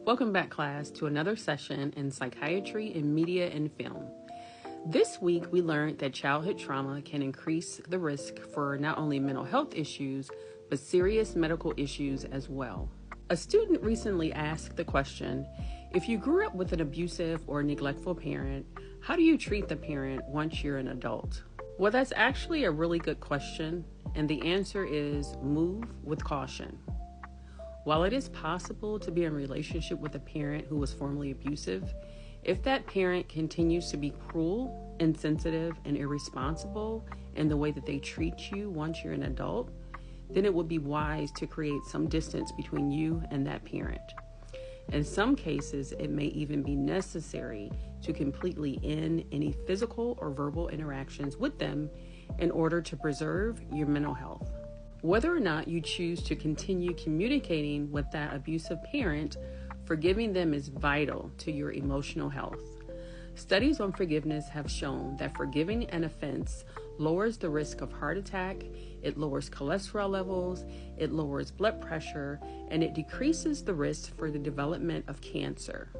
Welcome back, class, to another session in Psychiatry in Media and Film. This week, we learned that childhood trauma can increase the risk for not only mental health issues, but serious medical issues as well. A student recently asked the question, if you grew up with an abusive or neglectful parent, how do you treat the parent once you're an adult? Well, that's actually a really good question, and the answer is move with caution. While it is possible to be in a relationship with a parent who was formerly abusive, if that parent continues to be cruel, insensitive, and irresponsible in the way that they treat you once you're an adult, then it would be wise to create some distance between you and that parent. In some cases, it may even be necessary to completely end any physical or verbal interactions with them in order to preserve your mental health. Whether or not you choose to continue communicating with that abusive parent, forgiving them is vital to your emotional health. Studies on forgiveness have shown that forgiving an offense lowers the risk of heart attack, it lowers cholesterol levels, it lowers blood pressure, and it decreases the risk for the development of cancer.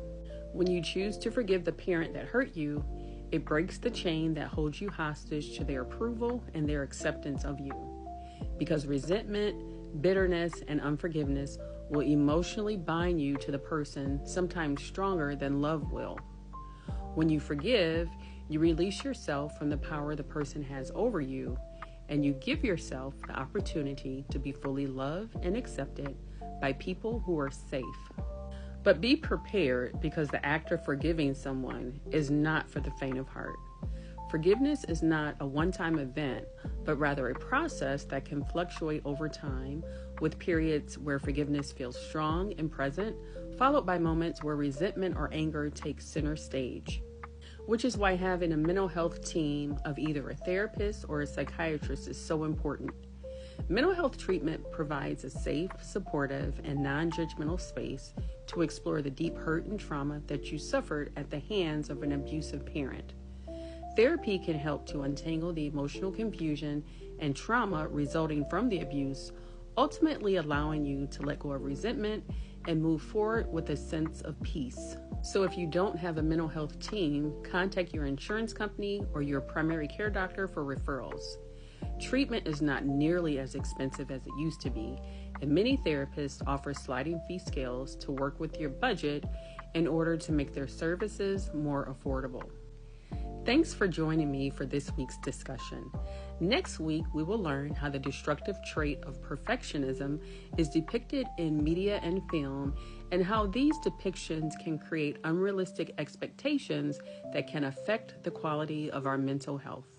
When you choose to forgive the parent that hurt you, it breaks the chain that holds you hostage to their approval and their acceptance of you. Because resentment, bitterness, and unforgiveness will emotionally bind you to the person sometimes stronger than love will. When you forgive, you release yourself from the power the person has over you, and you give yourself the opportunity to be fully loved and accepted by people who are safe. But be prepared, because the act of forgiving someone is not for the faint of heart. Forgiveness is not a one-time event, but rather a process that can fluctuate over time, with periods where forgiveness feels strong and present, followed by moments where resentment or anger takes center stage. Which is why having a mental health team of either a therapist or a psychiatrist is so important. Mental health treatment provides a safe, supportive, and non-judgmental space to explore the deep hurt and trauma that you suffered at the hands of an abusive parent. Therapy can help to untangle the emotional confusion and trauma resulting from the abuse, ultimately allowing you to let go of resentment and move forward with a sense of peace. So if you don't have a mental health team, contact your insurance company or your primary care doctor for referrals. Treatment is not nearly as expensive as it used to be, and many therapists offer sliding fee scales to work with your budget in order to make their services more affordable. Thanks for joining me for this week's discussion. Next week, we will learn how the destructive trait of perfectionism is depicted in media and film, and how these depictions can create unrealistic expectations that can affect the quality of our mental health.